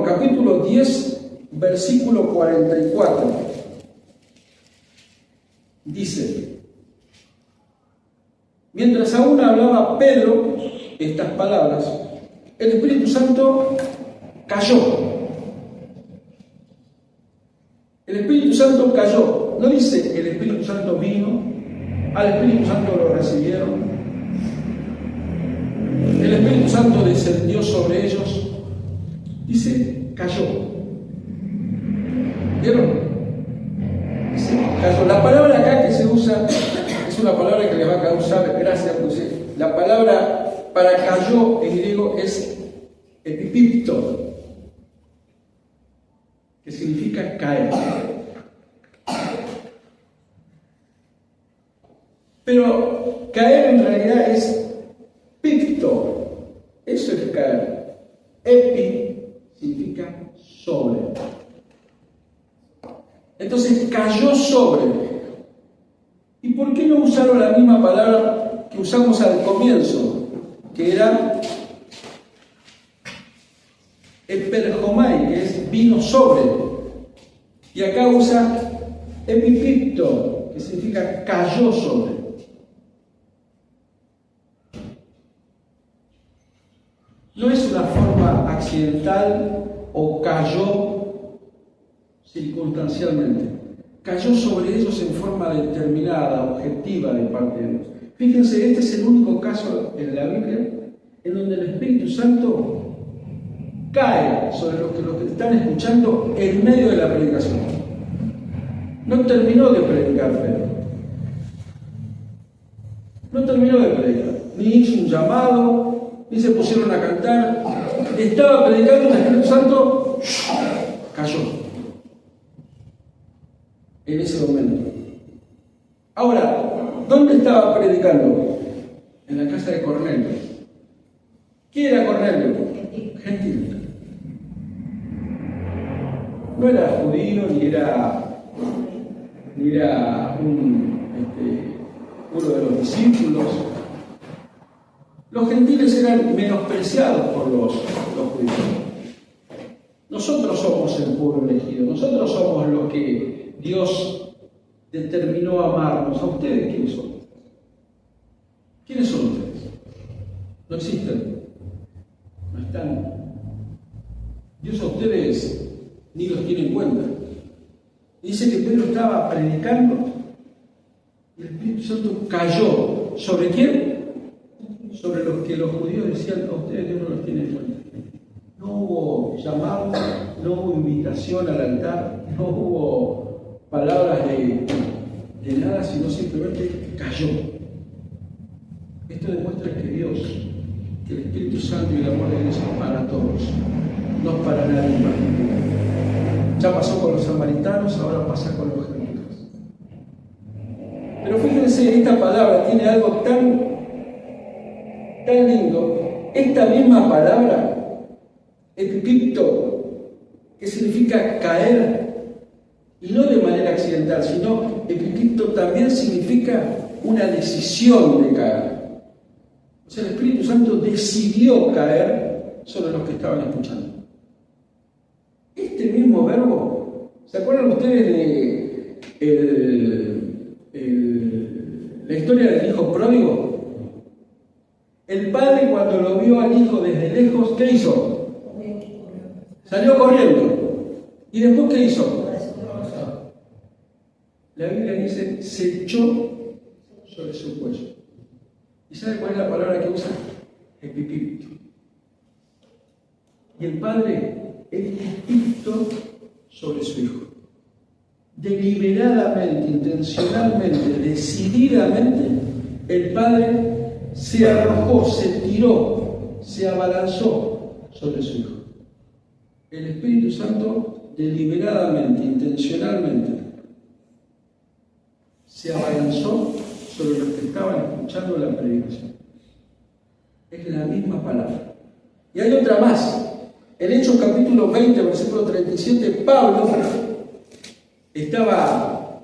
Capítulo 10, versículo 44. Dice, mientras aún hablaba Pedro estas palabras, el Espíritu Santo cayó. El Espíritu Santo cayó. No dice el Espíritu Santo vino, al Espíritu Santo lo recibieron. El Espíritu Santo descendió sobre ellos. Dice, cayó. ¿Vieron? Dice, cayó. La palabra acá que se usa es una palabra que les va a causar gracia, porque la palabra para cayó en griego es epipipto, que significa caer. Pero caer en realidad es picto, eso es caer. Epi significa sobre. Entonces cayó sobre. ¿Y por qué no usaron la misma palabra que usamos al comienzo? Que era eperjomai, que es vino sobre. Y acá usa epipicto, que significa cayó sobre. No es una forma accidental o cayó circunstancialmente. Cayó sobre ellos en forma determinada, objetiva de parte de Dios. Fíjense, este es el único caso en la Biblia en donde el Espíritu Santo cae sobre los que están escuchando en medio de la predicación. No terminó de predicar Pedro. No terminó de predicar. Ni hizo un llamado, ni se pusieron a cantar. Estaba predicando, el Espíritu Santo cayó en ese momento. Ahora, ¿dónde estaba predicando? En la casa de Cornelio. ¿Quién era Cornelio? Gentil. No era judío, ni era uno de los discípulos. Los gentiles eran menospreciados por los judíos. Nosotros somos el pueblo elegido, nosotros somos los que Dios determinó amarnos. ¿A ustedes quiénes son? ¿Quiénes son ustedes? No existen. No están. Dios a ustedes ni los tiene en cuenta. Dice que Pedro estaba predicando y el Espíritu Santo cayó. ¿Sobre quién? Sobre los que los judíos decían, a ustedes Dios no los tiene en cuenta. No hubo llamado, no hubo invitación al altar, no hubo palabras de nada, sino simplemente cayó. Esto demuestra que Dios, que el Espíritu Santo y el amor de Dios es para todos, no para nadie más. Ya pasó con los samaritanos, ahora pasa con los gentiles. Pero fíjense, esta palabra tiene algo tan lindo. Esta misma palabra, epipipto, que significa caer, y no de manera accidental, sino epipipto también significa una decisión de caer. O sea, el Espíritu Santo decidió caer sobre los que estaban escuchando. Este mismo verbo, ¿se acuerdan ustedes de la historia del hijo pródigo? El padre, cuando lo vio al hijo desde lejos, ¿qué hizo? Salió corriendo. ¿Y después qué hizo? La Biblia dice, se echó sobre su cuello. ¿Y sabe cuál es la palabra que usa? Epipipto. Y el padre epipipto sobre su hijo. Deliberadamente, intencionalmente, decididamente, el padre se arrojó, se tiró, se abalanzó sobre su hijo. El Espíritu Santo deliberadamente, intencionalmente, se abalanzó sobre los que estaban escuchando la predicación. Es la misma palabra. Y hay otra más. En Hechos capítulo 20, versículo 37, Pablo estaba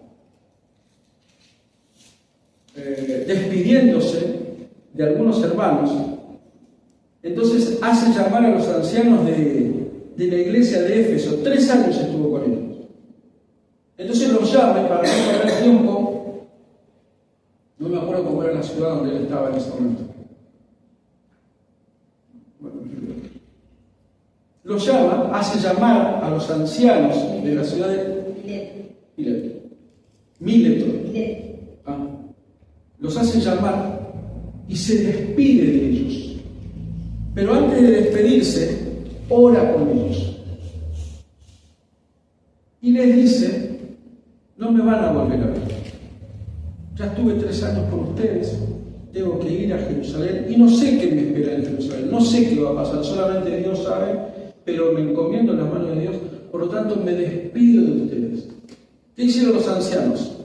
despidiéndose de algunos hermanos. Entonces hace llamar a los ancianos de la iglesia de Éfeso. 3 años estuvo con ellos. Entonces los llama y para no perder tiempo, no me acuerdo cómo era la ciudad donde él estaba en ese momento. Los llama, hace llamar a los ancianos de la ciudad de Mileto. Los hace llamar y se despide de ellos. Pero antes de despedirse, ora con ellos. Y les dice, no me van a volver a ver. Ya estuve 3 años con ustedes, tengo que ir a Jerusalén y no sé qué me espera en Jerusalén, no sé qué va a pasar, solamente Dios sabe, pero me encomiendo en las manos de Dios, por lo tanto me despido de ustedes. ¿Qué hicieron los ancianos?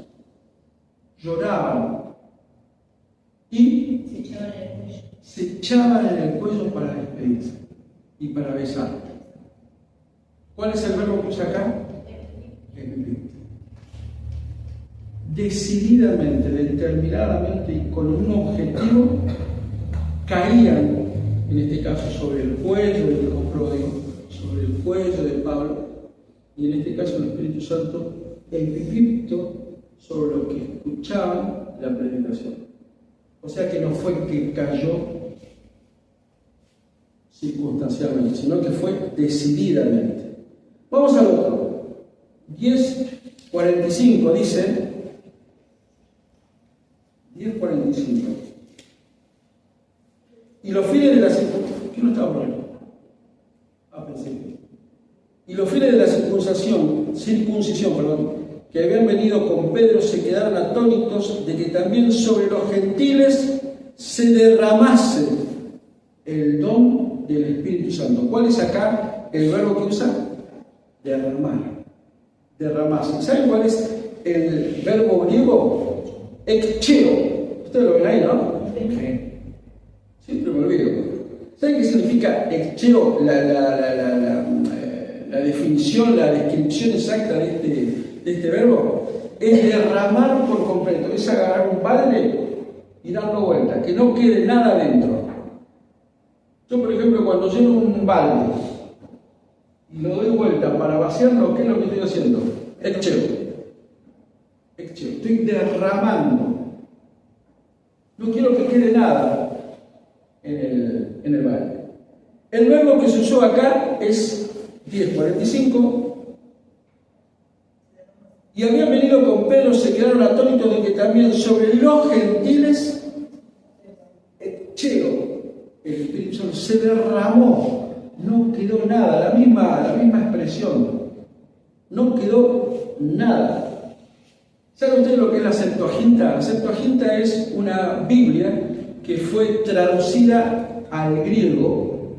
Lloraban y se echaban en el cuello para despedirse y para besar. ¿Cuál es el verbo que usa acá? Decididamente, determinadamente y con un objetivo, caían, en este caso, sobre el cuello del hijo pródigo, sobre el cuello de Pablo, y en este caso el Espíritu Santo, excepto sobre los que escuchaban la predicación. O sea que no fue que cayó circunstancialmente, sino que fue decididamente. Vamos al otro. 10:45 dice, 10:45. Y los fines de la circuncisión, ¿qué no estaba hablando? Pensé. Y los fines de la circuncisión, que habían venido con Pedro, se quedaron atónitos de que también sobre los gentiles se derramase el don del Espíritu Santo. ¿Cuál es acá el verbo que usa? Derramar. Derramarse. ¿Saben cuál es el verbo griego? Ekcheo. Ustedes lo ven ahí, ¿no? Sí. Siempre me olvido. ¿Saben qué significa ekcheo? La definición, la descripción exacta de este verbo es derramar por completo, es agarrar un balde y darlo vuelta, que no quede nada dentro. Yo, por ejemplo, cuando llevo un balde y lo doy vuelta para vaciarlo, ¿qué es lo que estoy haciendo? Ekcheo. Estoy derramando. No quiero que quede nada en el balde. El verbo que se usó acá es 10:45. Y habían venido con Pedro, se quedaron atónitos de que también sobre los gentiles, el Espíritu Santo se derramó, no quedó nada, la misma expresión, no quedó nada. ¿Saben ustedes lo que es la Septuaginta? La Septuaginta es una Biblia que fue traducida al griego.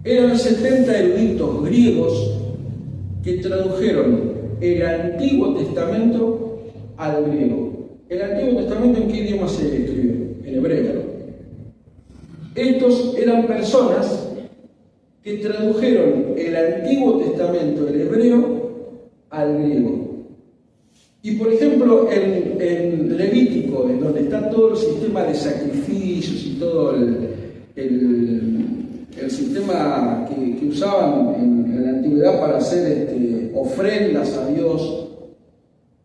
Eran 70 eruditos griegos que tradujeron el Antiguo Testamento al griego. ¿El Antiguo Testamento en qué idioma se escribe? En hebreo. Estos eran personas que tradujeron el Antiguo Testamento del hebreo al griego. Y por ejemplo, en Levítico, en donde está todo el sistema de sacrificios y todo el sistema que usaban en la antigüedad para hacer ofrendas a Dios.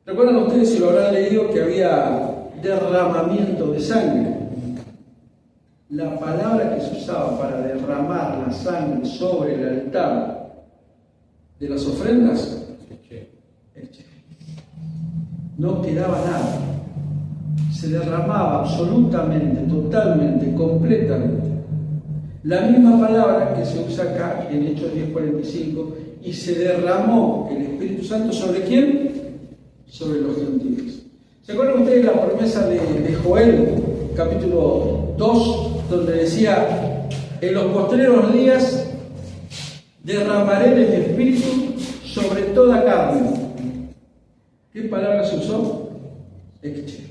¿Recuerdan ustedes, si lo habrán leído, que había derramamiento de sangre? La palabra que se usaba para derramar la sangre sobre el altar de las ofrendas, no quedaba nada. Se derramaba absolutamente, totalmente, completamente. La misma palabra que se usa acá en Hechos 10:45, y se derramó el Espíritu Santo ¿sobre quién? Sobre los gentiles. ¿Se acuerdan ustedes la promesa de Joel, capítulo 2, donde decía, en los postreros días derramaré el Espíritu sobre toda carne? ¿Qué palabra se usó? Ekche.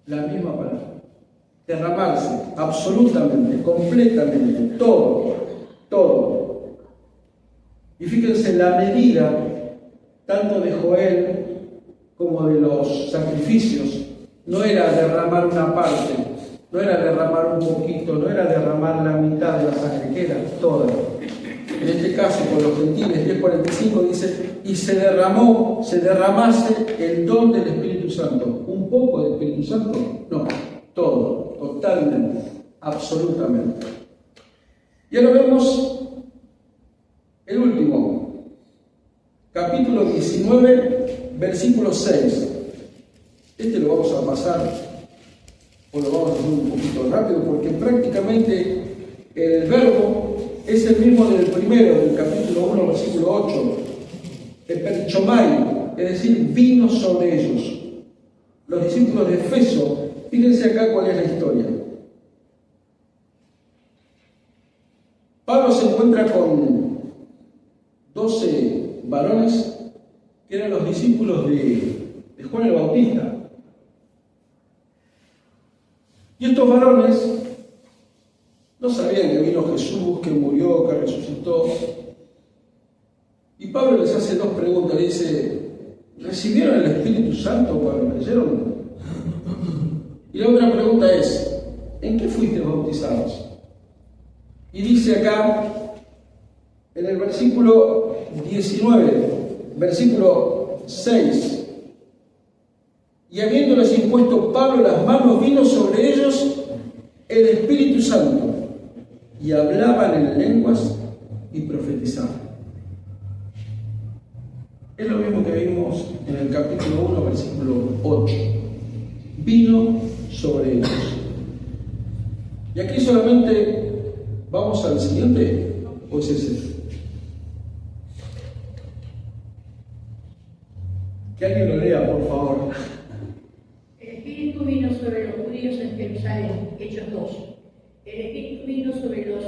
La misma palabra. Derramarse, absolutamente, completamente, todo. todo. Y fíjense, la medida tanto de Joel como de los sacrificios no era derramar una parte, no era derramar un poquito, no era derramar la mitad de la sangre, que era toda. En este caso, con los gentiles, 10:45 dice, y se derramase el don del Espíritu Santo. ¿Un poco del Espíritu Santo? No, todo, totalmente, absolutamente. Y ahora vemos el último, capítulo 19, versículo 6. Este lo vamos a pasar, o lo vamos a hacer un poquito rápido, porque prácticamente el verbo es el mismo del primero, del capítulo 1, versículo 8. Eperichomai, es decir, vino sobre ellos. Los discípulos de Efeso, fíjense acá cuál es la historia. Pablo se encuentra con 12 varones que eran los discípulos de Juan el Bautista. Y estos varones no sabían que vino Jesús, que murió, que resucitó. Y Pablo les hace dos preguntas. Le dice, ¿recibieron el Espíritu Santo cuando creyeron? Y la otra pregunta es, ¿en qué fuiste bautizados? Y dice acá, en el versículo 19, versículo 6, y habiéndoles impuesto Pablo las manos, vino sobre ellos el Espíritu Santo, y hablaban en lenguas y profetizaban. Es lo mismo que vimos en el capítulo 1, versículo 8. Vino sobre ellos. Y aquí solamente vamos al siguiente, o es ese. Que alguien lo lea, por favor. El Espíritu vino sobre los judíos en Jerusalén, Hechos 2. El Espíritu vino sobre los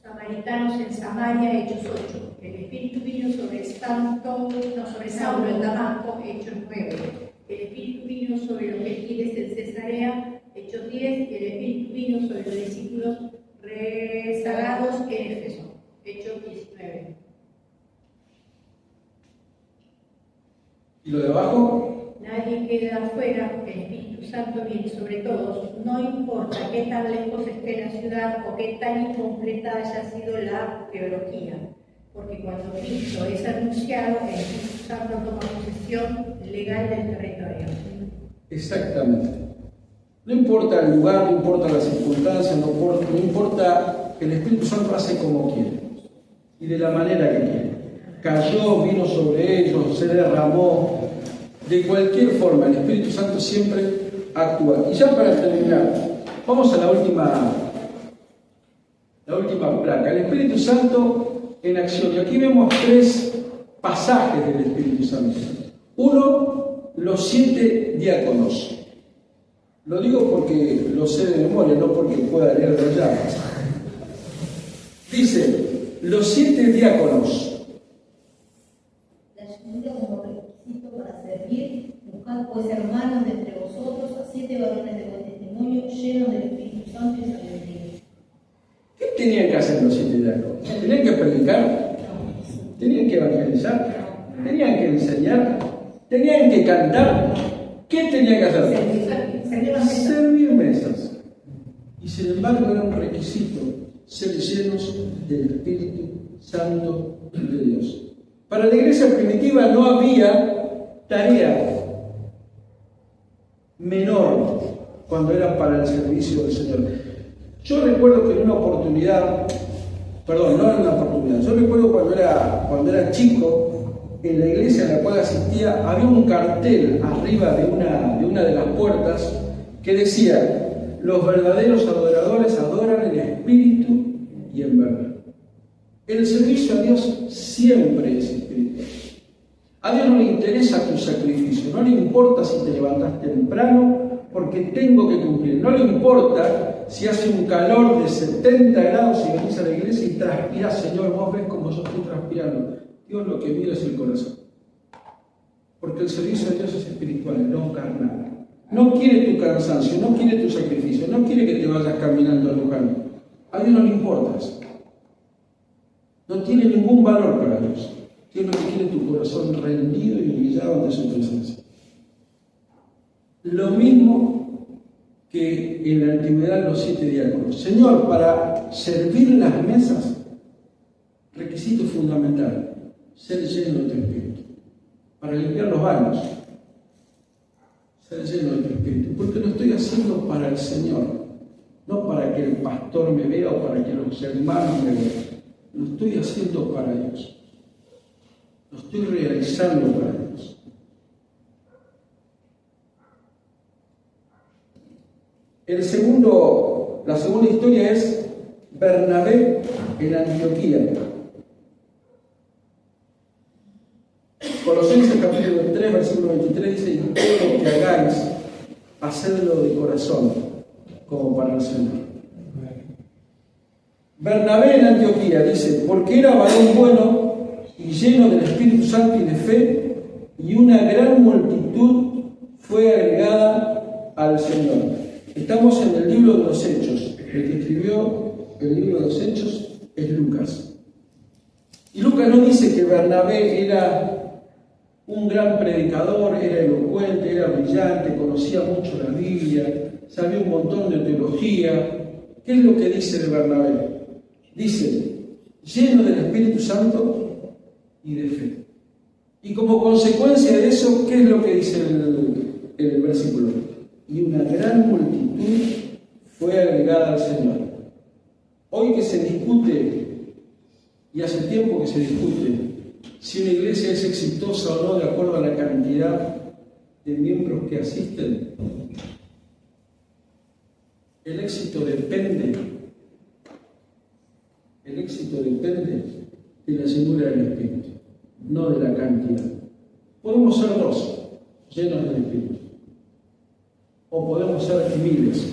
samaritanos en Samaria, Hechos 8. El Espíritu vino sobre Saulo en Damasco, Hechos 9. El Espíritu vino sobre los gentiles en Cesarea, Hechos 10. Y el Espíritu vino sobre los discípulos rezagados en Éfeso, Hechos 19. ¿Y lo de abajo? Nadie queda afuera, el Espíritu Santo viene sobre todos, no importa qué tan lejos esté la ciudad o qué tan incompleta haya sido la teología, porque cuando Cristo es anunciado, el Espíritu Santo toma posesión legal del territorio. Exactamente. No importa el lugar, no importa las circunstancias, no importa, el Espíritu Santo hace como quiere y de la manera que quiere. Cayó, vino sobre ellos, se derramó. De cualquier forma, el Espíritu Santo siempre actúa. Y ya para terminar, vamos a la última placa. El Espíritu Santo en acción. Y aquí vemos 3 pasajes del Espíritu Santo. Uno, los 7 diáconos. Lo digo porque lo sé de memoria, no porque pueda leerlo ya. Dice, los 7 diáconos. La llenura como requisito para servir, buscad pues hermanos de entre vosotros a 7 varones de buen testimonio, llenos del Espíritu Santo y sabiduría. ¿Qué tenían que hacer los 7 diáconos? ¿Tenían que predicar? ¿Tenían que evangelizar? ¿Tenían que enseñar? ¿Tenían que cantar? ¿Qué tenían que hacer? Servir mesas. Y sin embargo era un requisito ser llenos del Espíritu Santo de Dios. Para la iglesia primitiva no había tarea menor cuando era para el servicio del Señor. Yo recuerdo que en una oportunidad, yo recuerdo cuando era chico, en la iglesia a la cual asistía, había un cartel arriba de una de las puertas que decía, los verdaderos adoradores adoran en espíritu y en verdad. El servicio a Dios siempre es espiritual. A Dios no le interesa tu sacrificio, no le importa si te levantas temprano porque tengo que cumplir, no le importa si hace un calor de 70 grados y venís a la iglesia y transpirás, Señor, vos ves como yo estoy transpirando. Dios lo que mira es el corazón. Porque el servicio a Dios es espiritual, no carnal. No quiere tu cansancio, no quiere tu sacrificio, no quiere que te vayas caminando al lugar. A Dios no le importa eso. No tiene ningún valor para Dios. Dios lo que quiere es tu corazón rendido y humillado ante su presencia. Lo mismo que en la antigüedad los 7 diáconos. Señor, para servir las mesas, requisito fundamental, ser lleno de tu Espíritu. Para limpiar los baños, ser lleno de tu Espíritu. Porque lo estoy haciendo para el Señor, no para que el pastor me vea o para que los hermanos me vean. Lo estoy haciendo para Dios. Lo estoy realizando para Dios. La segunda historia es Bernabé en Antioquía. Colosenses capítulo 3, versículo 23 dice: y todo lo que hagáis, hacedlo de corazón, como para el Señor. Bernabé en Antioquía dice: porque era varón bueno y lleno del Espíritu Santo y de fe, y una gran multitud fue agregada al Señor. Estamos en el libro de los Hechos. El que escribió el libro de los Hechos es Lucas. Y Lucas no dice que Bernabé era un gran predicador, era elocuente, era brillante, conocía mucho la Biblia, sabía un montón de teología. ¿Qué es lo que dice de Bernabé? Dice, lleno del Espíritu Santo y de fe. Y como consecuencia de eso, ¿qué es lo que dice el versículo? Y una gran multitud fue agregada al Señor. Hoy que se discute, y hace tiempo que se discute, si una iglesia es exitosa o no de acuerdo a la cantidad de miembros que asisten, el éxito depende de la llenura del Espíritu, no de la cantidad. Podemos ser 2, llenos del Espíritu, o podemos ser miles,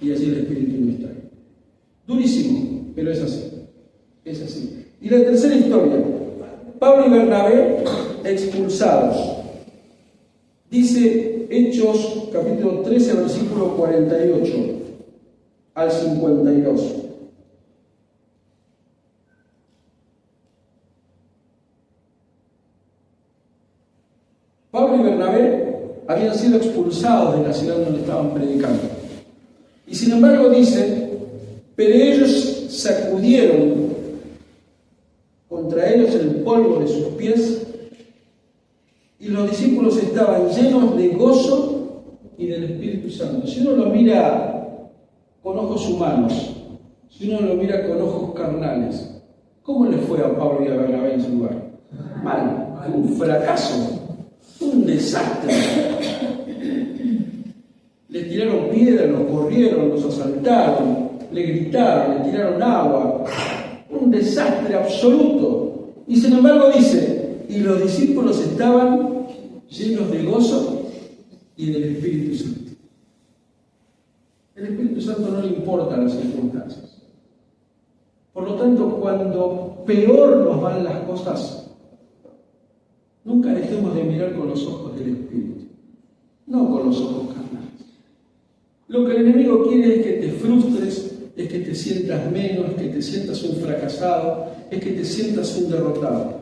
y así el Espíritu no está. Durísimo, pero es así. Es así. Y la tercera historia, Pablo y Bernabé expulsados. Dice Hechos capítulo 13, versículo 48 al 52. Pablo y Bernabé habían sido expulsados de la ciudad donde estaban predicando. Y sin embargo dice, pero ellos sacudieron contra ellos el polvo de sus pies, y los discípulos estaban llenos de gozo y del Espíritu Santo. Si uno lo mira con ojos humanos, si uno lo mira con ojos carnales, ¿cómo le fue a Pablo y a Bernabé en su lugar? Mal, un fracaso, un desastre. Les tiraron piedras, los corrieron, los asaltaron, le gritaron, le tiraron agua. Un desastre absoluto. Y sin embargo dice, y los discípulos estaban llenos de gozo y del Espíritu Santo. El Espíritu Santo no le importan las circunstancias. Por lo tanto, cuando peor nos van las cosas, nunca dejemos de mirar con los ojos del Espíritu, no con los ojos carnales. Lo que el enemigo quiere es que te frustres, es que te sientas menos, es que te sientas un fracasado, es que te sientas un derrotado.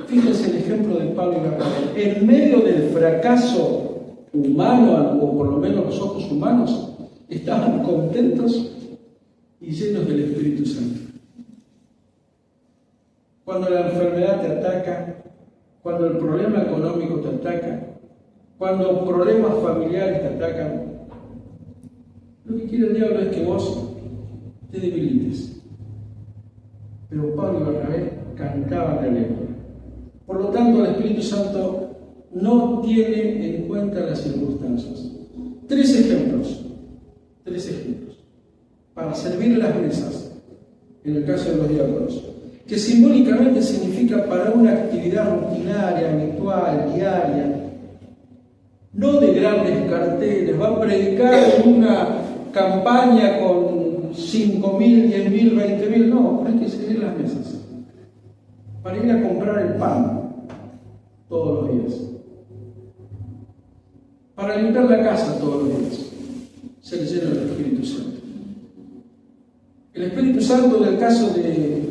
Fíjense el ejemplo de Pablo y Bernabé. En medio del fracaso humano, o por lo menos los ojos humanos, estaban contentos y llenos del Espíritu Santo. Cuando la enfermedad te ataca, cuando el problema económico te ataca, cuando problemas familiares te atacan, lo que quiere el diablo es que vos te debilites. Pero Pablo y Bernabé cantaban de alegría. Por lo tanto, el Espíritu Santo no tiene en cuenta las circunstancias. 3 ejemplos para servir las mesas, en el caso de los diáconos, que simbólicamente significa para una actividad rutinaria, habitual, diaria, no de grandes carteles. Va a predicar en una campaña con 5.000, 10.000, 20.000, no, hay que servir las mesas. Para ir a comprar el pan todos los días. Para limpiar la casa todos los días. Ser lleno del Espíritu Santo. El Espíritu Santo, en el caso de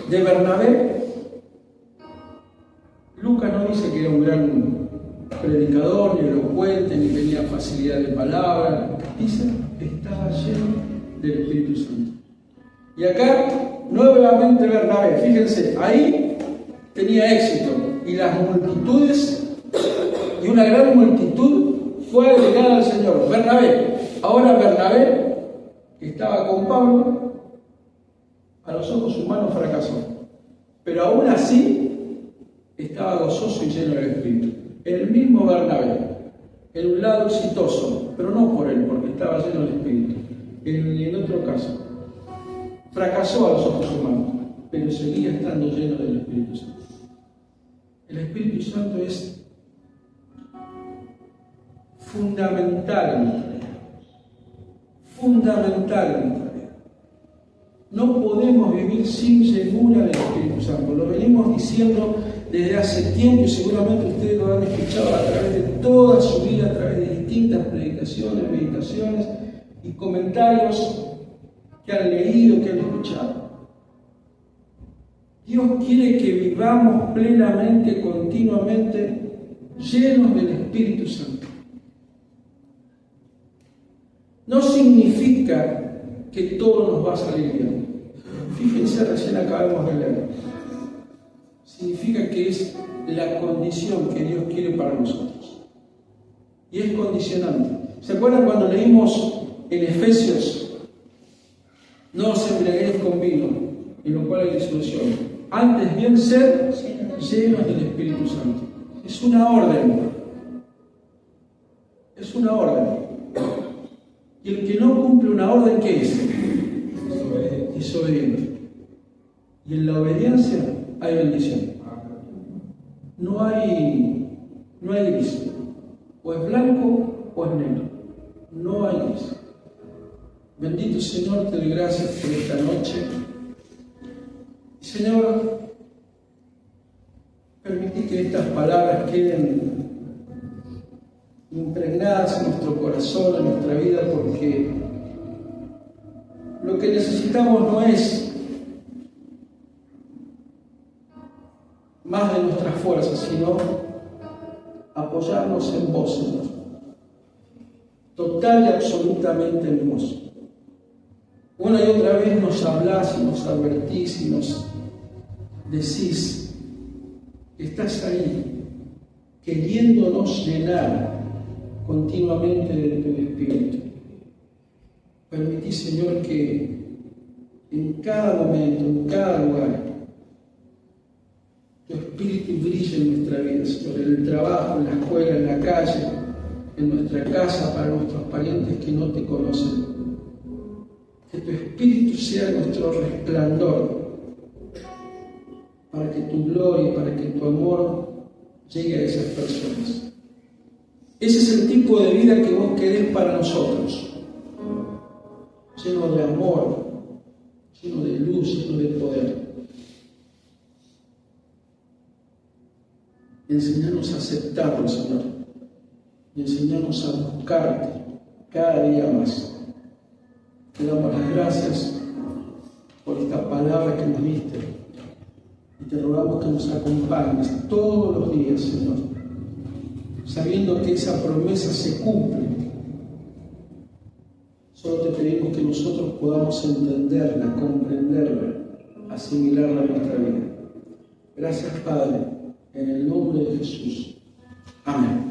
de Bernabé, Lucas no dice que era un gran predicador, ni elocuente, ni tenía facilidad de palabra. Dice que estaba lleno del Espíritu Santo. Y acá, nuevamente Bernabé, fíjense, ahí tenía éxito. Y las multitudes, y una gran multitud fue agregada al Señor. Bernabé, ahora Bernabé, que estaba con Pablo, a los ojos humanos fracasó. Pero aún así, estaba gozoso y lleno del Espíritu. El mismo Bernabé, en un lado exitoso, pero no por él, porque estaba lleno del Espíritu. En otro caso, fracasó a los ojos humanos, pero seguía estando lleno del Espíritu Santo. El Espíritu Santo es fundamental en nuestra vida. Fundamental en nuestra vida. No podemos vivir sin llenura del Espíritu Santo. Lo venimos diciendo desde hace tiempo y seguramente ustedes lo han escuchado a través de toda su vida, a través de distintas predicaciones, meditaciones y comentarios que han leído, que han escuchado. Dios quiere que vivamos plenamente, continuamente, llenos del Espíritu Santo. No significa que todo nos va a salir bien. Fíjense, recién acabamos de leer. Significa que es la condición que Dios quiere para nosotros. Y es condicionante. ¿Se acuerdan cuando leímos en Efesios? No os embriaguéis con vino, en lo cual hay disolución. Antes bien ser llenos del Espíritu Santo. Es una orden. Es una orden. Y el que no cumple una orden, ¿qué es? Desobediente. Y en la obediencia hay bendición. No hay gris. O es blanco o es negro. No hay gris. Bendito Señor, te doy gracias por esta noche. Señor, permití que estas palabras queden impregnadas en nuestro corazón, en nuestra vida, porque lo que necesitamos no es más de nuestras fuerzas, sino apoyarnos en vos, Señor. Total y absolutamente en vos. Una y otra vez nos hablás y nos advertís y nos decís que estás ahí, queriéndonos llenar continuamente de tu Espíritu. Permití, Señor, que en cada momento, en cada lugar, tu Espíritu brille en nuestra vida, Señor, en el trabajo, en la escuela, en la calle, en nuestra casa, para nuestros parientes que no te conocen. Que tu Espíritu sea nuestro resplandor, para que tu gloria, para que tu amor llegue a esas personas. Ese es el tipo de vida que vos querés para nosotros, lleno de amor, lleno de luz, lleno de poder. Enseñanos a aceptarlo, Señor, y enseñanos a buscarte cada día más. Te damos las gracias por esta palabra que nos diste y te rogamos que nos acompañes todos los días, Señor, sabiendo que esa promesa se cumple. Solo te pedimos que nosotros podamos entenderla, comprenderla, asimilarla en nuestra vida. Gracias, Padre, en el nombre de Jesús. Amén.